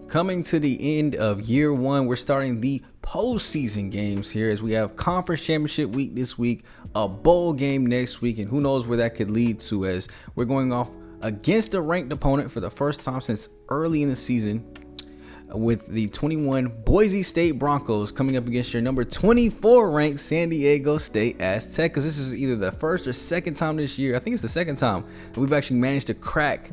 Coming to the end of year one, we're starting the postseason games here as we have conference championship week this week, a bowl game next week, and who knows where that could lead to as we're going off against a ranked opponent for the first time since early in the season with the 21 Boise State Broncos coming up against your number 24 ranked San Diego State Aztecs. This is either the first or second time this year, I think it's the second time, that we've actually managed to crack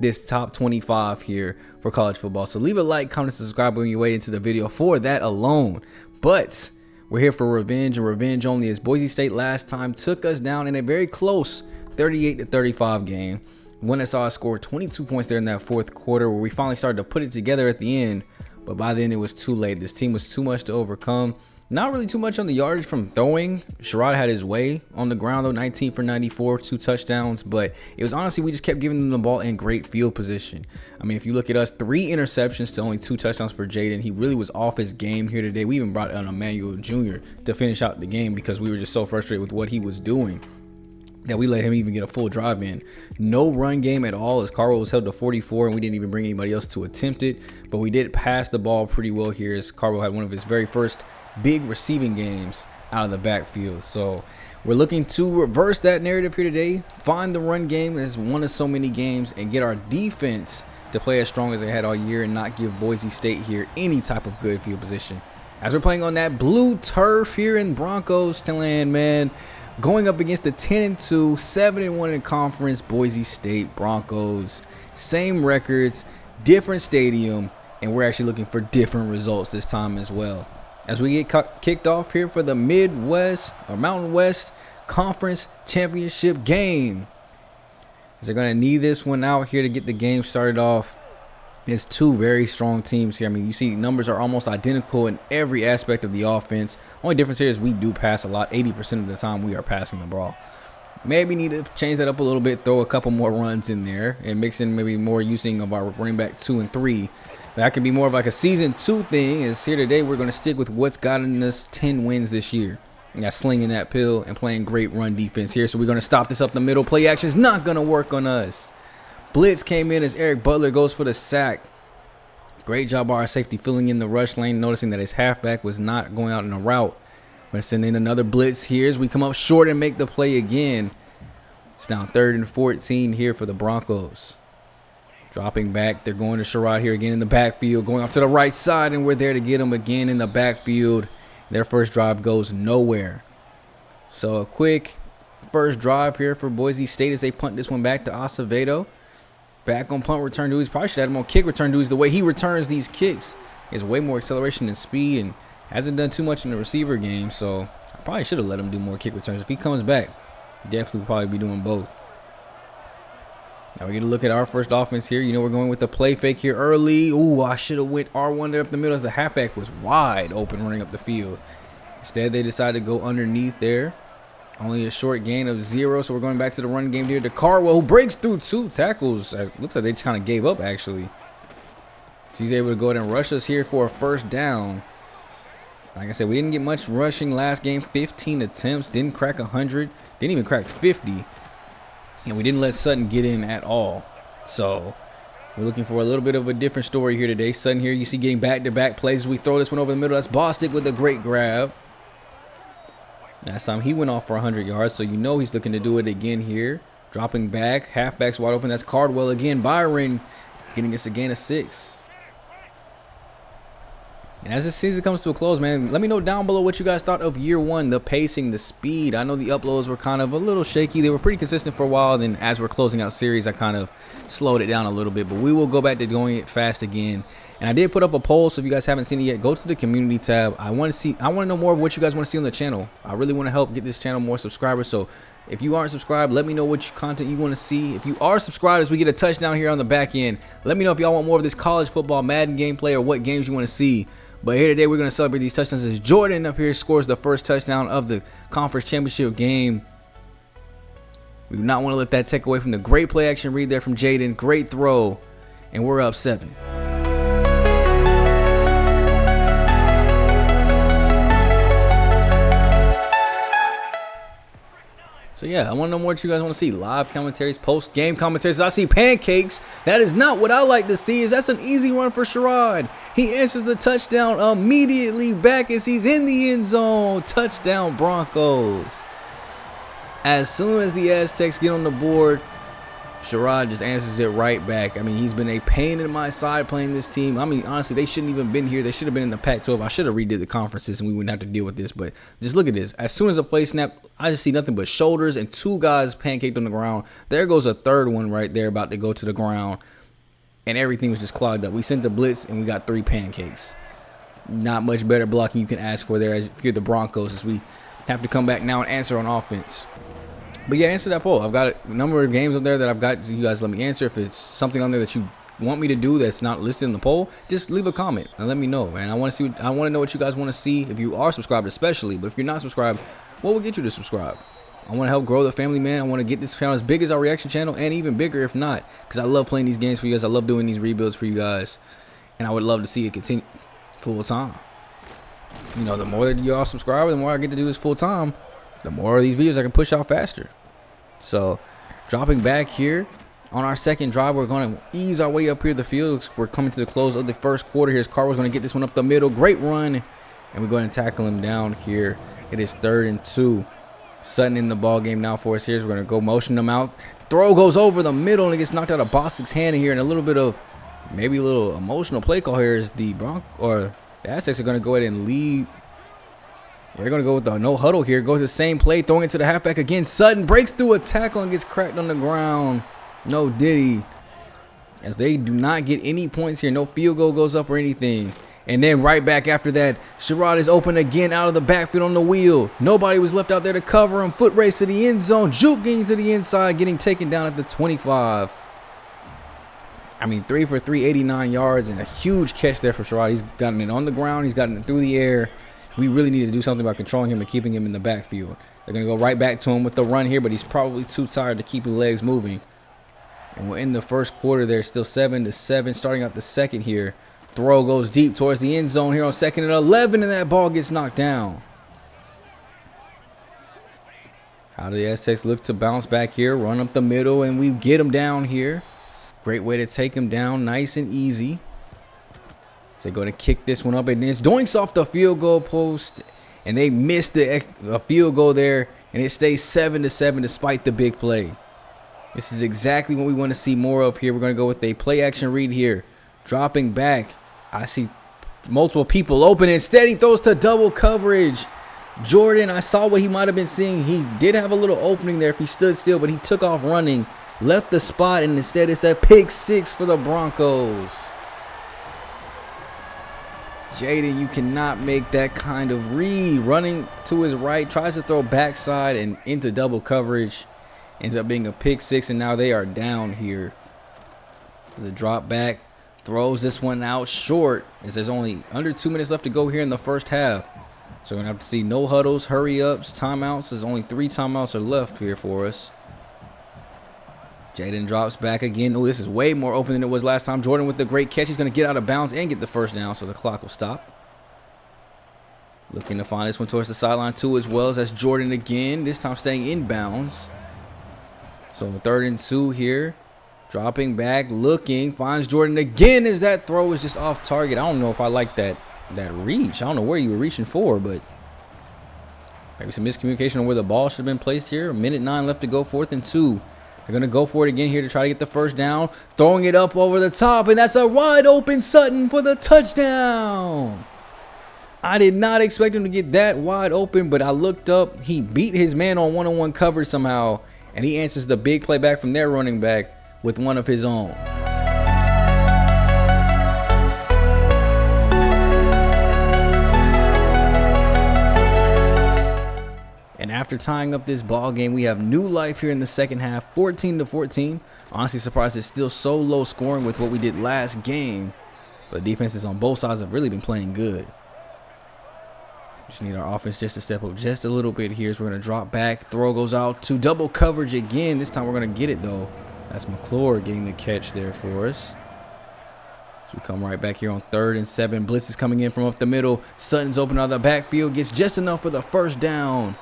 this top 25 here for college football. So leave a like, comment, subscribe on your way into the video for that alone. But we're here for revenge and revenge only, as Boise State last time took us down in a very close 38-35 game. One that saw us score 22 points there in that fourth quarter, where we finally started to put it together at the end. But by then it was too late. This team was too much to overcome. Not really too much on the yardage from throwing. Sherrod had his way on the ground though, 19 for 94, 2 touchdowns. But it was honestly, we just kept giving them the ball in great field position. I mean, if you look at us, 3 interceptions to only 2 touchdowns for Jaden. He really was off his game here today. We even brought in Emmanuel Jr. to finish out the game because we were just so frustrated with what he was doing that we let him even get a full drive in. No run game at all, as Carwell was held to 44 and we didn't even bring anybody else to attempt it. But we did pass the ball pretty well here, as Carwell had one of his very first big receiving games out of the backfield. So we're looking to reverse that narrative here today, find the run game as one of so many games, and get our defense to play as strong as they had all year and not give Boise State here any type of good field position. As we're playing on that blue turf here in Broncos land, man, going up against the 10-2, 7-1 in conference Boise State Broncos. Same records, different stadium, and we're actually looking for different results this time as well. As we get kicked off here for the Midwest or Mountain West Conference Championship game. They're going to need this one out here to get the game started off. It's 2 very strong teams here. I mean, you see numbers are almost identical in every aspect of the offense. Only difference here is we do pass a lot. 80% of the time we are passing the ball. Maybe need to change that up a little bit, throw a couple more runs in there and mix in maybe more using of our running back 2 and 3. That could be more of like a season 2 thing. Is here today we're going to stick with what's gotten us 10 wins this year. And that's slinging that pill and playing great run defense here. So we're going to stop this up the middle. Play action is not going to work on us. Blitz came in as Eric Butler goes for the sack. Great job by our safety filling in the rush lane, noticing that his halfback was not going out in a route. We're going to send in another blitz here as we come up short and make the play again. It's now 3rd and 14 here for the Broncos. Dropping back, they're going to Sherrod here again in the backfield, going off to the right side, and we're there to get him again in the backfield. Their first drive goes nowhere. So a quick first drive here for Boise State as they punt this one back to Acevedo. Back on punt return duties. Probably should have him on kick return duties. The way he returns these kicks is way more acceleration and speed, and hasn't done too much in the receiver game. So I probably should have let him do more kick returns. If he comes back, definitely probably be doing both. Now we get a look at our first offense here. You know, we're going with the play fake here early. Ooh, I should have went R1 there up the middle as the halfback was wide open running up the field. Instead, they decided to go underneath there. Only a short gain of 0, so we're going back to the run game here to Carwell, who breaks through 2 tackles. It looks like they just kind of gave up, actually. So he's able to go ahead and rush us here for a first down. Like I said, we didn't get much rushing last game. 15 attempts, didn't crack 100, didn't even crack 50. And we didn't let Sutton get in at all. So we're looking for a little bit of a different story here today. Sutton here, you see getting back-to-back plays. We throw this one over the middle. That's Bostic with a great grab. Last time he went off for 100 yards, so you know he's looking to do it again here. Dropping back, halfback's wide open. That's Cardwell again. Byron getting us a gain of 6. And as the season comes to a close, man, let me know down below what you guys thought of year one, the pacing, the speed. I know the uploads were kind of a little shaky. They were pretty consistent for a while. Then as we're closing out series, I kind of slowed it down a little bit. But we will go back to going it fast again. And I did put up a poll, so if you guys haven't seen it yet, go to the community tab. I want to know more of what you guys want to see on the channel. I really want to help get this channel more subscribers. So if you aren't subscribed, let me know what content you want to see. If you are subscribed, as we get a touchdown here on the back end, let me know if y'all want more of this college football Madden gameplay or what games you want to see. But here today, we're going to celebrate these touchdowns as Jordan up here scores the first touchdown of the conference championship game. We do not want to let that take away from the great play action read there from Jaden. Great throw, and we're up 7. So yeah, I want to know more what you guys want to see. Live commentaries, post-game commentaries. I see pancakes. That is not what I like to see. That's an easy run for Sherrod. He answers the touchdown immediately back as he's in the end zone. Touchdown Broncos. As soon as the Aztecs get on the board, Sherrod just answers it right back. I mean, he's been a pain in my side playing this team. I mean, honestly, they shouldn't even been here. They should have been in the Pac-12. I should have redid the conferences and we wouldn't have to deal with this. But just look at this. As soon as a play snap, I just see nothing but shoulders and two guys pancaked on the ground. There goes a third one right there about to go to the ground. And everything was just clogged up. We sent the blitz and we got 3 pancakes. Not much better blocking you can ask for there as you're the Broncos, as we have to come back now and answer on offense. But yeah, answer that poll. I've got a number of games up there that I've got you guys let me answer. If it's something on there that you want me to do that's not listed in the poll, just leave a comment and let me know, man. I want to know what you guys want to see if you are subscribed, especially. But if you're not subscribed, what will get you to subscribe? I want to help grow the family, man. I want to get this channel as big as our reaction channel and even bigger if not, because I love playing these games for you guys. I love doing these rebuilds for you guys, and I would love to see it continue full time. You know, the more that y'all subscribe, the more I get to do this full time, the more of these videos I can push out faster. So, dropping back here on our second drive, we're going to ease our way up here the field. We're coming to the close of the first quarter. Here's Carver's going to get this one up the middle. Great run, and we're going to tackle him down here. It is 3rd and 2. Sutton in the ball game now for us here. So we're going to go motion him out. Throw goes over the middle and it gets knocked out of Bostic's hand here. And a little bit of, maybe a little emotional play call here is the Aztecs are going to go ahead and lead. They're going to go with the no huddle here. Goes the same play, throwing it to the halfback again. Sutton breaks through a tackle and gets cracked on the ground. No diddy. As they do not get any points here. No field goal goes up or anything. And then right back after that, Sherrod is open again out of the backfield on the wheel. Nobody was left out there to cover him. Foot race to the end zone. Juke getting to the inside, getting taken down at the 25. I mean, 3 for 3, 89 yards, and a huge catch there for Sherrod. He's gotten it on the ground. He's gotten it through the air. We really need to do something about controlling him and keeping him in the backfield. They're going to go right back to him with the run here, but he's probably too tired to keep his legs moving. And we're in the first quarter. There's still 7-7, starting out the second here. Throw goes deep towards the end zone here on 2nd and 11, and that ball gets knocked down. How do the Aztecs look to bounce back here? Run up the middle, and we get him down here. Great way to take him down, nice and easy. So they're going to kick this one up, and it's doinks off the field goal post, and they missed the field goal there, and it stays 7-7 despite the big play. This is exactly what we want to see more of here. We're going to go with a play action read here. Dropping back, I see multiple people open. Instead, he throws to double coverage. Jordan, I saw what he might have been seeing. He did have a little opening there if he stood still, but he took off running, left the spot, and instead it's a pick 6 for the Broncos. Jaden, you cannot make that kind of read. Running to his right, tries to throw backside and into double coverage. Ends up being a pick 6, and now they are down here. The drop back. Throws this one out short as there's only under 2 minutes left to go here in the first half. So we're going to have to see no huddles, hurry-ups, timeouts. There's only 3 timeouts are left here for us. Jaden drops back again. Oh, this is way more open than it was last time. Jordan with the great catch. He's going to get out of bounds and get the first down, so the clock will stop. Looking to find this one towards the sideline too as well. That's Jordan again, this time staying in bounds. So 3rd and 2 here. Dropping back, looking, finds Jordan again as that throw is just off target. I don't know if I like that reach. I don't know where you were reaching for, but maybe some miscommunication on where the ball should have been placed here. 1:09 left to go, 4th and 2. They're going to go for it again here to try to get the first down. Throwing it up over the top, and that's a wide open Sutton for the touchdown. I did not expect him to get that wide open, but I looked up. He beat his man on one-on-one coverage somehow, and he answers the big play back from their running back with one of his own. And after tying up this ball game, we have new life here in the second half, 14-14. Honestly surprised it's still so low scoring with what we did last game, but defenses on both sides have really been playing good. Just need our offense just to step up just a little bit here. So we're going to drop back. Throw goes out to double coverage again. This time we're going to get it, though. That's McClure getting the catch there for us. So we come right back here on 3rd and 7. Blitz is coming in from up the middle. Sutton's open out of the backfield. Gets just enough for the first down.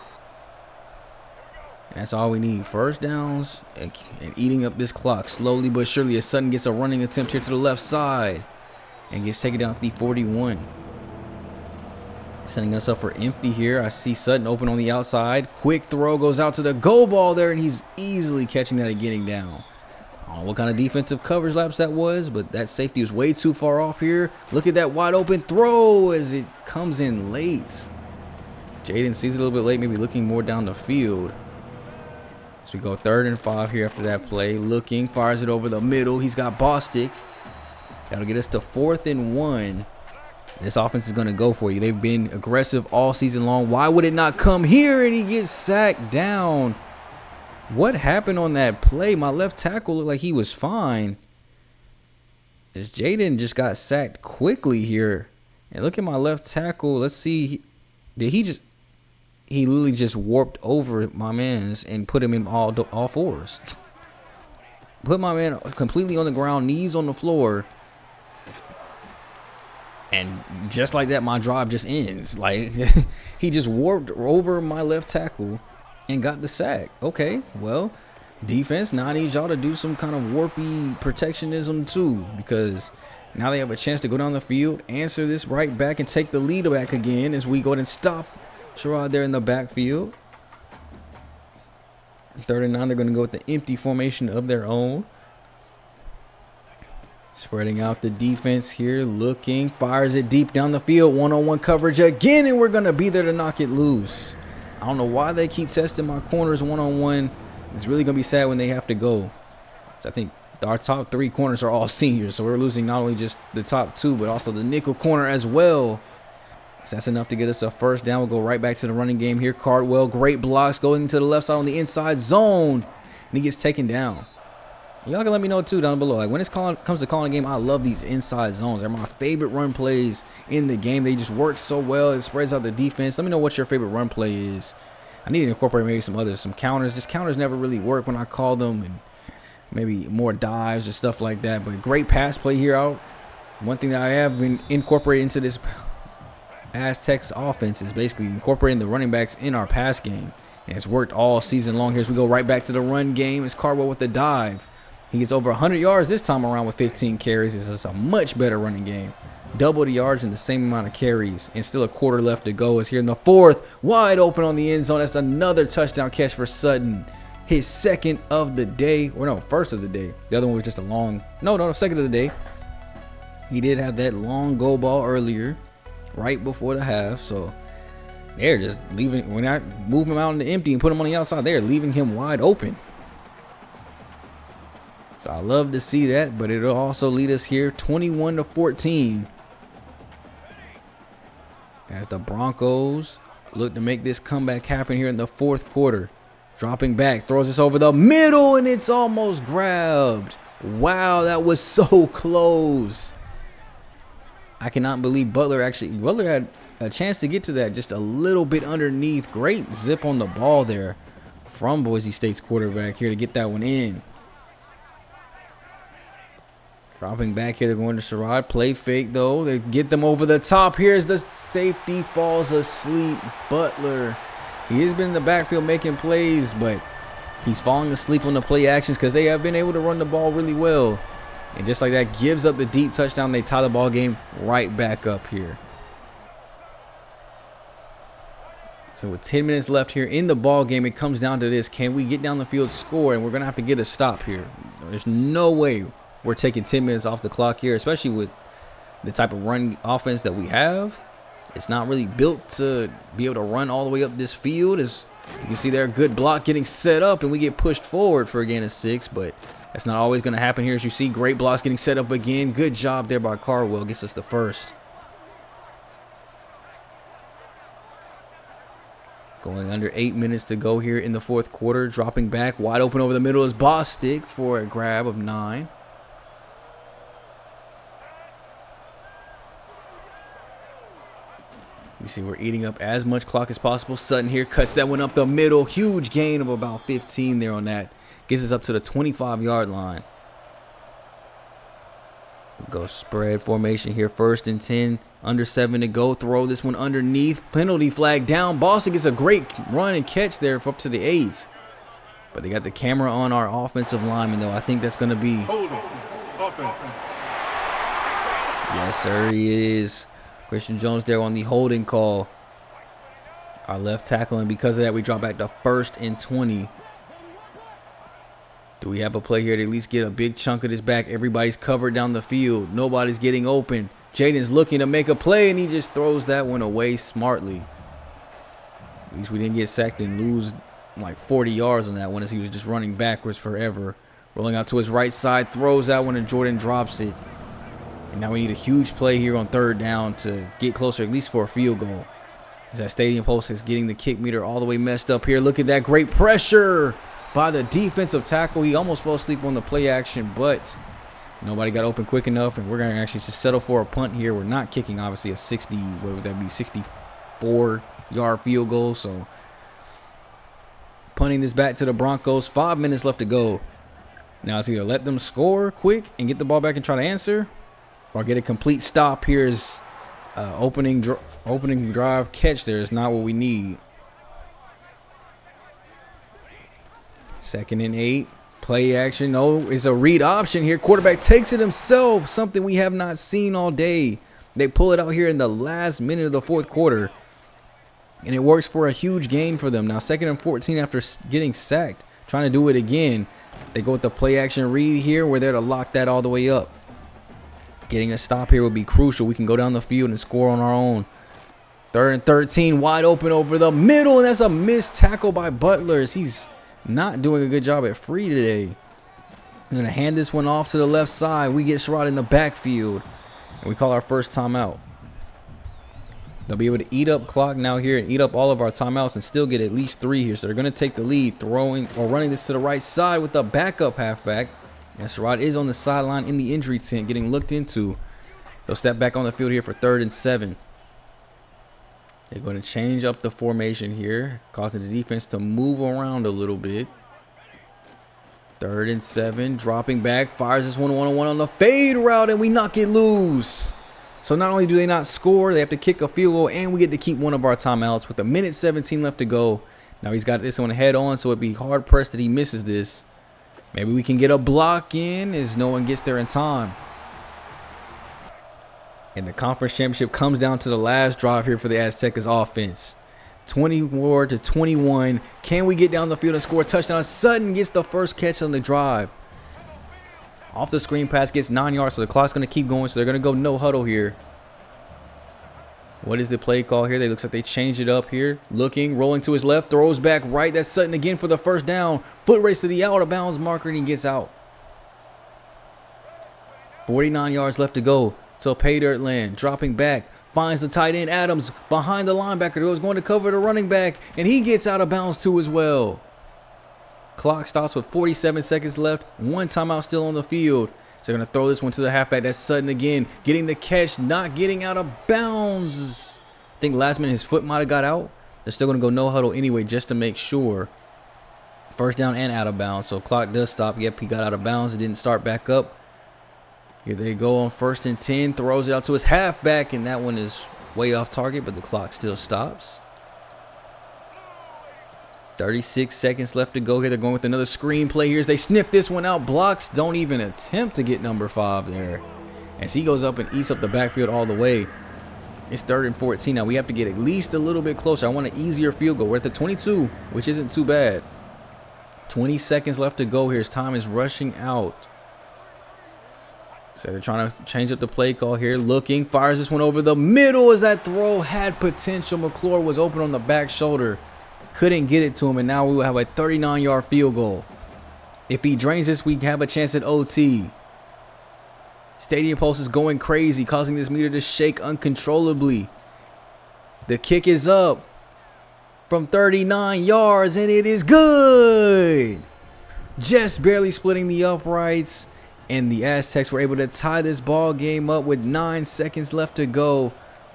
That's all we need. First downs and eating up this clock slowly but surely as Sutton gets a running attempt here to the left side and gets taken down at the 41. Setting us up for empty here. I see Sutton open on the outside. Quick throw goes out to the goal ball there, and he's easily catching that and getting down. I don't know what kind of defensive coverage lapse that was, but that safety was way too far off here. Look at that wide open throw as it comes in late. Jaden sees it a little bit late, maybe looking more down the field. So we go 3rd and 5 here after that play. Looking, fires it over the middle. He's got Bostic. That'll get us to 4th and 1. This offense is going to go for you. They've been aggressive all season long. Why would it not come here? And he gets sacked down. What happened on that play? My left tackle looked like he was fine. As Jaden just got sacked quickly here. And look at my left tackle. Let's see. He literally just warped over my man's and put him in all fours. Put my man completely on the ground, knees on the floor. And just like that, my drive just ends. Like, he just warped over my left tackle and got the sack. Okay, well, defense, now I need y'all to do some kind of warpy protectionism too, because now they have a chance to go down the field, answer this right back, and take the lead back again as we go ahead and stop Sherrod there in the backfield. 3rd and 9, they're going to go with the empty formation of their own. Spreading out the defense here, looking, fires it deep down the field, one-on-one coverage again, and we're going to be there to knock it loose. I don't know why they keep testing my corners one-on-one. It's really going to be sad when they have to go. So I think our top 3 corners are all seniors, so we're losing not only just the top 2, but also the nickel corner as well. So that's enough to get us a first down. We'll go right back to the running game here. Cardwell, great blocks going to the left side on the inside zone, and he gets taken down. Y'all can let me know too down below. Like, when it comes to calling a game, I love these inside zones. They're my favorite run plays in the game. They just work so well. It spreads out the defense. Let me know what your favorite run play is. I need to incorporate maybe some others, some counters. Just counters never really work when I call them, and maybe more dives or stuff like that. But great pass play here out. One thing that I have been incorporating into this Aztecs offense is basically incorporating the running backs in our pass game. And it's worked all season long here as we go right back to the run game. It's Cardwell with the dive. He gets over 100 yards this time around with 15 carries. It's just a much better running game. Double the yards and the same amount of carries. And still a quarter left to go. As here in the 4th. Wide open on the end zone. That's another touchdown catch for Sutton. His 2nd of the day. Or no, 1st of the day. The other one was just a long. No, 2nd of the day. He did have that long goal ball earlier. Right before the half. So they're just leaving. When I move him out in the empty and put him on the outside, they're leaving him wide open. So I love to see that, but it'll also lead us here 21-14 as the Broncos look to make this comeback happen here in the 4th quarter. Dropping back, throws this over the middle, and it's almost grabbed. Wow, that was so close. I cannot believe Butler had a chance to get to that just a little bit underneath. Great zip on the ball there from Boise State's quarterback here to get that one in. Dropping back here, they're going to Sherrod. Play fake, though. They get them over the top. Here's the safety, falls asleep. Butler, he has been in the backfield making plays, but he's falling asleep on the play actions because they have been able to run the ball really well. And just like that, gives up the deep touchdown. They tie the ball game right back up here. So with 10 minutes left here in the ball game, it comes down to this. Can we get down the field, score? And we're going to have to get a stop here. There's no way we're taking 10 minutes off the clock here, especially with the type of run offense that we have. It's not really built to be able to run all the way up this field. As you can see there, a good block getting set up, and we get pushed forward for a gain of 6, but that's not always going to happen here. As you see, great blocks getting set up again. Good job there by Cardwell. Gets us the first. Going under 8 minutes to go here in the 4th quarter. Dropping back, wide open over the middle is Bostic for a grab of 9. You see we're eating up as much clock as possible. Sutton here cuts that one up the middle. Huge gain of about 15 there on that. Gets us up to the 25-yard line. We'll go spread formation here. 1st and 10. Under 7 to go. Throw this one underneath. Penalty flag down. Boston gets a great run and catch there up to the 8s. But they got the camera on our offensive lineman, though. I think that's going to be... Holding. Offense. Yes, sir, he is. Christian Jones there on the holding call. Our left tackle, and because of that, we drop back to 1st and 20. Do we have a play here to at least get a big chunk of this back? Everybody's covered down the field. Nobody's getting open. Jaden's looking to make a play, and he just throws that one away smartly. At least we didn't get sacked and lose like 40 yards on that one, as he was just running backwards forever. Rolling out to his right side, throws that one, and Jordan drops it. And now we need a huge play here on 3rd down to get closer, at least for a field goal. As that stadium post is getting the kick meter all the way messed up here. Look at that great pressure by the defensive tackle. He almost fell asleep on the play action, but nobody got open quick enough, and we're going to actually just settle for a punt here. We're not kicking, obviously, a 60, what would that be, 64-yard field goal. So punting this back to the Broncos. 5 minutes left to go. Now it's either let them score quick and get the ball back and try to answer, or get a complete stop. Here's opening drive catch there is not what we need. 2nd and 8. Play action. No, it's a read option here. Quarterback takes it himself. Something we have not seen all day. They pull it out here in the last minute of the 4th quarter. And it works for a huge gain for them. Now 2nd and 14 after getting sacked. Trying to do it again. They go with the play action read here. We're there to lock that all the way up. Getting a stop here would be crucial. We can go down the field and score on our own. 3rd and 13. Wide open over the middle. And that's a missed tackle by Butler. He's not doing a good job at free today. I'm going to hand this one off to the left side. We get Sherrod in the backfield, and we call our first timeout. They'll be able to eat up clock now here and eat up all of our timeouts and still get at least 3 here. So they're going to take the lead, throwing or running this to the right side with the backup halfback. And Sherrod is on the sideline in the injury tent getting looked into. He'll step back on the field here for 3rd and 7. They're going to change up the formation here, causing the defense to move around a little bit. 3rd and 7, dropping back, fires this one-on-one on the fade route, and we knock it loose. So not only do they not score, they have to kick a field goal, and we get to keep one of our timeouts with 1:17 left to go. Now he's got this one head on, so it'd be hard pressed that he misses this. Maybe we can get a block in as no one gets there in time. And the conference championship comes down to the last drive here for the Aztecas offense. 24-21. Can we get down the field and score a touchdown? Sutton gets the first catch on the drive. Off the screen pass, gets 9 yards, so the clock's going to keep going. So they're going to go no huddle here. What is the play call here? They looks like they change it up here. Looking, rolling to his left, throws back right. That's Sutton again for the first down. Foot race to the out of bounds marker, and he gets out. 49 yards left to go. So pay dirt land, dropping back, finds the tight end Adams behind the linebacker who was going to cover the running back, and he gets out of bounds too as well. Clock stops with 47 seconds left. 1 timeout still on the field. So they're going to throw this one to the halfback. That's Sutton again, getting the catch, not getting out of bounds. I think last minute his foot might have got out. They're still going to go no huddle anyway just to make sure. First down and out of bounds. So clock does stop. Yep, he got out of bounds. It didn't start back up. Here they go on 1st and 10. Throws it out to his halfback, and that one is way off target, but the clock still stops. 36 seconds left to go here. They're going with another screen play here as they sniff this one out. Blocks don't even attempt to get number 5 there. As he goes up and eats up the backfield all the way. It's 3rd and 14. Now we have to get at least a little bit closer. I want an easier field goal. We're at the 22, which isn't too bad. 20 seconds left to go here as time is rushing out. So they're trying to change up the play call here. Looking, fires this one over the middle as that throw had potential. McClure was open on the back shoulder. Couldn't get it to him, and now we will have a 39-yard field goal. If he drains this, we have a chance at OT. Stadium post is going crazy, causing this meter to shake uncontrollably. The kick is up from 39 yards, and it is good. Just barely splitting the uprights. And the Aztecs were able to tie this ball game up with 9 seconds left to go.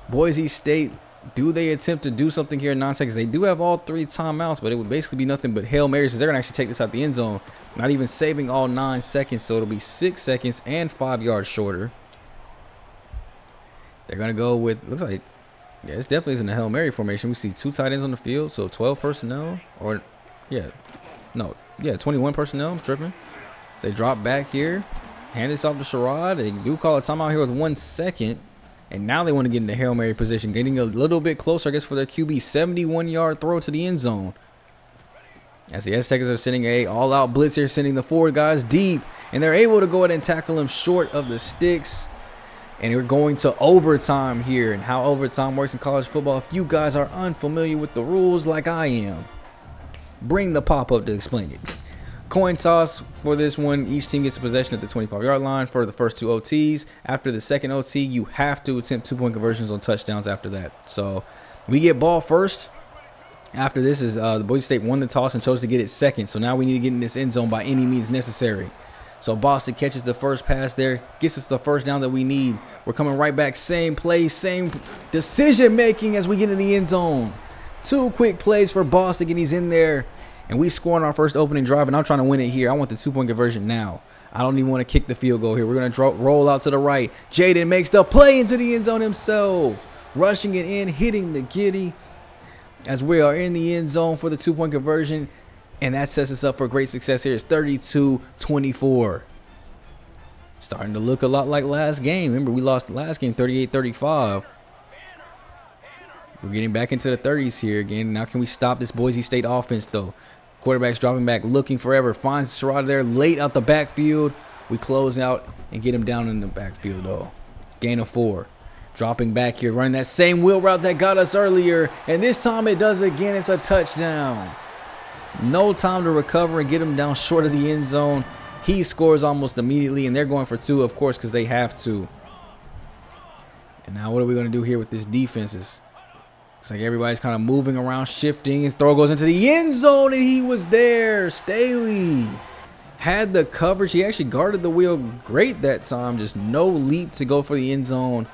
Boise State, do they attempt to do something here in 9 seconds? They do have all 3 timeouts, but it would basically be nothing but Hail Marys because they're going to actually take this out the end zone. Not even saving all 9 seconds, so it'll be 6 seconds and 5 yards shorter. They're going to go with, looks like, yeah, this definitely isn't a Hail Mary formation. We see 2 tight ends on the field, so 12 personnel. Or, yeah, no, Yeah, 21 personnel. I'm tripping. So they drop back here. Hand this off to Sherrod. They do call it timeout here with 1 second. And now they want to get into Hail Mary position. Getting a little bit closer, I guess, for their QB. 71-yard throw to the end zone. As the Aztecs are sending a all-out blitz here, sending the 4 guys deep. And they're able to go ahead and tackle him short of the sticks. And we're going to overtime here. And how overtime works in college football, if you guys are unfamiliar with the rules like I am, bring the pop-up to explain it. Coin toss for this one. Each team gets possession at the 25-yard line for the first 2 OTs. After the second OT, you have to attempt 2-point conversions on touchdowns after that. So we get ball first. After this is the Boise State won the toss and chose to get it second. So now we need to get in this end zone by any means necessary. So Boston catches the first pass there, gets us the first down that we need. We're coming right back, same play, same decision making as we get in the end zone. 2 quick plays for Boston, and he's in there. And we score on our first opening drive, and I'm trying to win it here. I want the 2-point conversion now. I don't even want to kick the field goal here. We're going to roll out to the right. Jaden makes the play into the end zone himself. Rushing it in, hitting the giddy as we are in the end zone for the 2-point conversion. And that sets us up for great success here. It's 32-24. Starting to look a lot like last game. Remember, we lost the last game 38-35. We're getting back into the 30s here again. Now can we stop this Boise State offense, though? Quarterback's dropping back, looking forever. Finds Sherrod there late out the backfield. We close out and get him down in the backfield, though. Gain of 4. Dropping back here, running that same wheel route that got us earlier. And this time it does again. It's a touchdown. No time to recover and get him down short of the end zone. He scores almost immediately, and they're going for 2, of course, because they have to. And now what are we going to do here with this defense? It's like everybody's kind of moving around, shifting. His throw goes into the end zone, and he was there. Staley had the coverage. He actually guarded the wheel great that time. Just no leap to go for the end zone.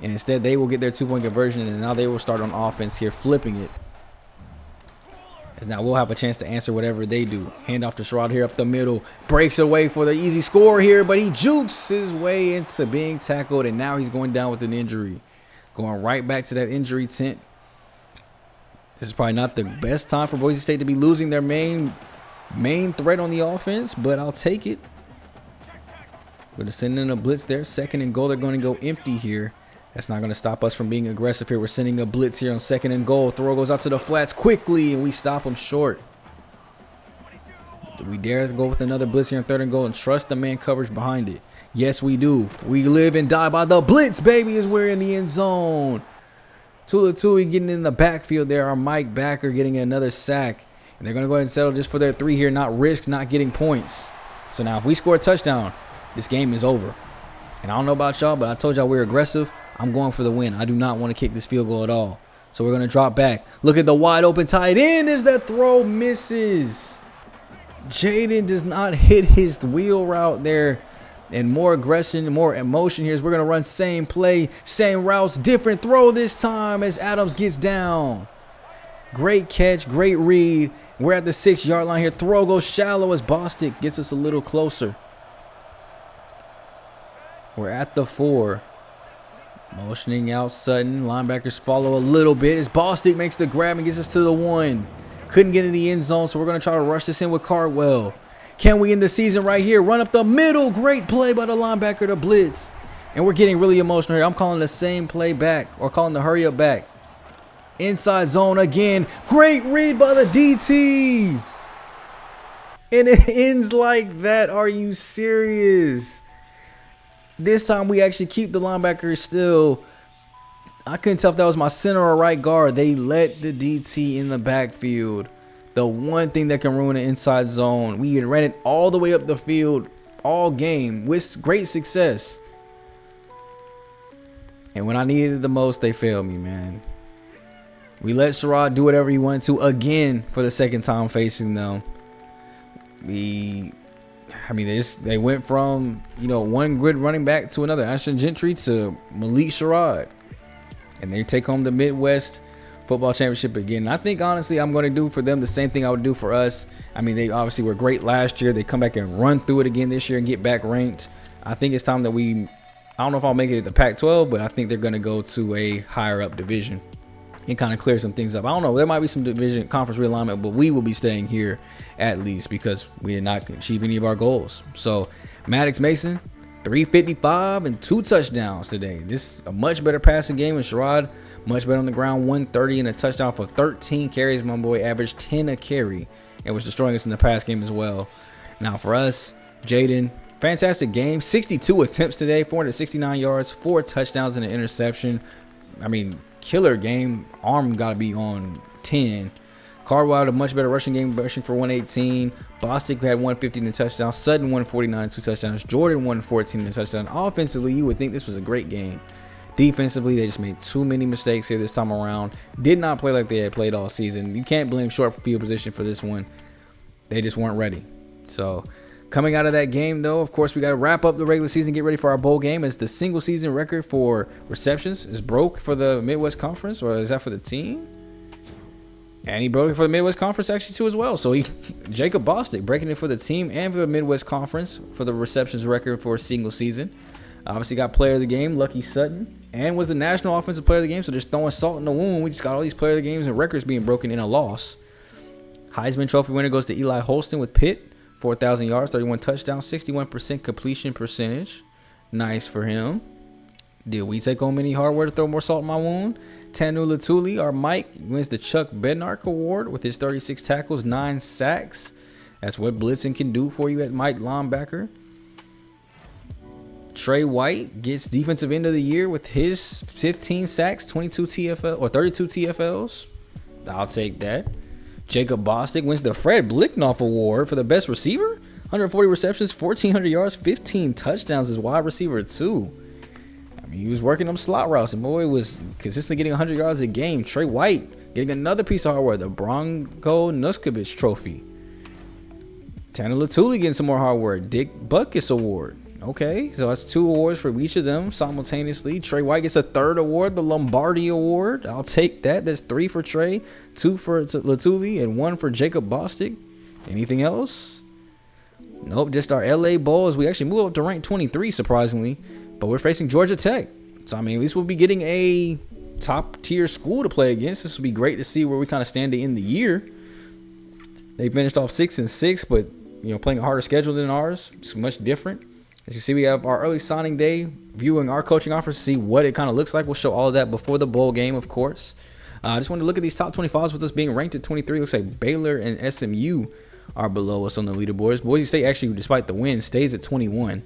And instead, they will get their 2-point conversion, and now they will start on offense here, flipping it. As now we'll have a chance to answer whatever they do. Hand off to Sherrod here up the middle. Breaks away for the easy score here, but he jukes his way into being tackled, and now he's going down with an injury. Going right back to that injury tent. This is probably not the best time for Boise State to be losing their main threat on the offense, but I'll take it. We're going to send in a blitz there. 2nd and goal. They're going to go empty here. That's not going to stop us from being aggressive here. We're sending a blitz here on 2nd and goal. Throw goes out to the flats quickly, and we stop him short. Do we dare to go with another blitz here on 3rd and goal and trust the man coverage behind it? Yes, we do. We live and die by the blitz, baby, as we're in the end zone. Tui getting in the backfield there. Our Mike Backer getting another sack. And they're going to go ahead and settle just for their 3 here, not risk not getting points. So now if we score a touchdown, this game is over. And I don't know about y'all, but I told y'all we're aggressive. I'm going for the win. I do not want to kick this field goal at all. So we're going to drop back. Look at the wide open tight end as that throw misses. Jaden does not hit his wheel route there. And more aggression, more emotion here. We're going to run same play, same routes, different throw this time as Adams gets down. Great catch, great read. We're at the 6-yard line here. Throw goes shallow as Bostic gets us a little closer. We're at the 4. Motioning out Sutton. Linebackers follow a little bit as Bostic makes the grab and gets us to the 1. Couldn't get in the end zone, so we're going to try to rush this in with Cardwell. Can we end the season right here? Run up the middle. Great play by the linebacker to blitz. And we're getting really emotional here. I'm calling the same play back, or calling the hurry up back. Inside zone again. Great read by the DT. And it ends like that. Are you serious? This time we actually keep the linebacker still. I couldn't tell if that was my center or right guard. They let the DT in the backfield. The one thing that can ruin an inside zone. We had ran it all the way up the field all game with great success. And when I needed it the most, they failed me, man. We let Sherrod do whatever he wanted to again for the 2nd time facing them. They went from, one good running back to another, Ashton Gentry to Malik Sherrod. And they take home the Midwest Football Championship again. And I think, honestly, I'm going to do for them the same thing I would do for us. They obviously were great last year. They come back and run through it again this year and get back ranked. I think it's time that I don't know if I'll make it to Pac-12, but I think they're going to go to a higher up division. and kind of clear some things up. I don't know. There might be some division conference realignment, but we will be staying here at least because we did not achieve any of our goals. So Maddox Mason, 355 and 2 touchdowns today. This is a much better passing game. And Sherrod, much better on the ground, 130 and a touchdown for 13 carries. My boy averaged 10 a carry and was destroying us in the pass game as well. Now for us, Jaden, fantastic game. 62 attempts today, 469 yards, 4 touchdowns and an interception. I mean, killer game. Arm got to be on 10. Cardwell had a much better rushing game, rushing for 118. Bostic had 150 and a touchdown. Sutton 149 and 2 touchdowns. Jordan 114 and a touchdown. Offensively, you would think this was a great game. Defensively, they just made too many mistakes here this time around. Did not play like they had played all season. You can't blame short field position for this one. They just weren't ready. So coming out of that game, though, of course, we got to wrap up the regular season, get ready for our bowl game, as the single season record for receptions is broke for the Midwest Conference, or is that for the team? And he broke it for the Midwest Conference actually too as well. So Jacob Bostic breaking it for the team and for the Midwest Conference for the receptions record for a single season. Obviously got player of the game, Lucky Sutton, and was the national offensive player of the game. So just throwing salt in the wound. We just got all these player of the games and records being broken in a loss. Heisman Trophy winner goes to Eli Holston with Pitt. 4,000 yards, 31 touchdowns, 61% completion percentage. Nice for him. Did we take on many hardware to throw more salt in my wound? Tanu Latuli, our Mike, wins the Chuck Bednark Award with his 36 tackles, 9 sacks. That's what blitzing can do for you at Mike linebacker. Trey White gets defensive end of the year with his 15 sacks, 22 TFL or 32 TFLs. I'll take that. Jacob Bostic wins the Fred Blicknoff Award for the best receiver. 140 receptions, 1,400 yards, 15 touchdowns as wide receiver too. I mean, he was working them slot routes, and boy was consistently getting 100 yards a game. Trey White getting another piece of hardware, the Bronco Nuskovic Trophy. Tanner Latuli getting some more hardware. Dick Butkus Award. Okay, so that's 2 awards for each of them simultaneously. Trey White gets a 3rd award, the Lombardi Award. I'll take that. That's 3 for Trey, 2 for Latuli, and 1 for Jacob Bostic. Anything else? Nope, just our LA Bowl as we actually move up to rank 23, surprisingly. But we're facing Georgia Tech. So, I mean, at least we'll be getting a top-tier school to play against. This will be great to see where we kind of stand to end the year. They finished off 6-6, but, you know, playing a harder schedule than ours. It's much different. As you see, we have our early signing day, viewing our coaching offers to see what it kind of looks like. We'll show all of that before the bowl game, of course. I just wanted to look at these top 25s with us being ranked at 23. Looks like Baylor and SMU are below us on the leaderboards. Boise State actually, despite the win, stays at 21.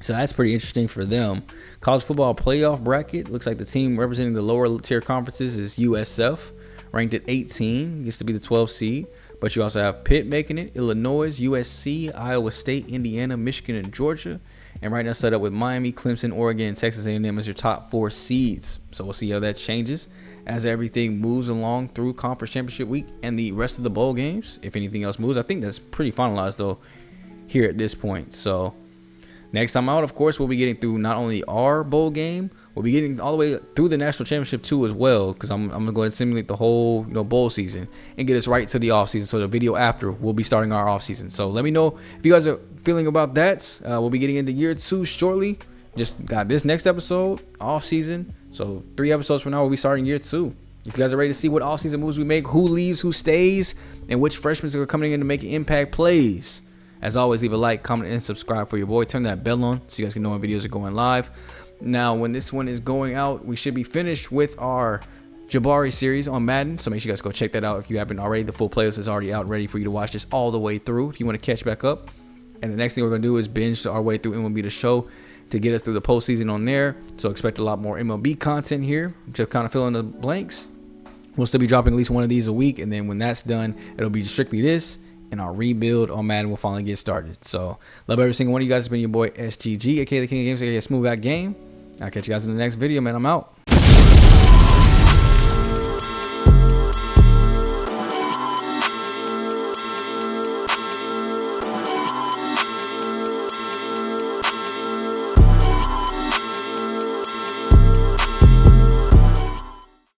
So that's pretty interesting for them. College football playoff bracket. Looks like the team representing the lower tier conferences is USF, ranked at 18. Gets to be the 12th seed. But you also have Pitt making it, Illinois, USC, Iowa State, Indiana, Michigan, and Georgia. And right now set up with Miami, Clemson, Oregon, and Texas A&M as your top 4 seeds. So we'll see how that changes as everything moves along through Conference Championship Week and the rest of the bowl games. If anything else moves, I think that's pretty finalized, though, here at this point. So next time out, of course, we'll be getting through not only our bowl game, we'll be getting all the way through the national championship too as well, because I'm going to go ahead and simulate the whole bowl season and get us right to the off season. So the video after will be starting our off season. So let me know if you guys are feeling about that. We'll be getting into year 2 shortly. Just got this next episode off season. So 3 episodes from now we'll be starting year 2. If you guys are ready to see what off season moves we make, who leaves, who stays, and which freshmen are coming in to make impact plays. As always, leave a like, comment, and subscribe for your boy. Turn that bell on so you guys can know when videos are going live. Now, when this one is going out, we should be finished with our Jabari series on Madden. So make sure you guys go check that out if you haven't already. The full playlist is already out, ready for you to watch this all the way through if you want to catch back up. And the next thing we're going to do is binge our way through MLB The Show to get us through the postseason on there. So expect a lot more MLB content here to kind of fill in the blanks. We'll still be dropping at least one of these a week. And then when that's done, it'll be strictly this. And our rebuild on Madden will finally get started. So, love every single one of you guys. It's been your boy SGG, aka the King of Games, aka Smooth Out Game. I'll catch you guys in the next video, man. I'm out.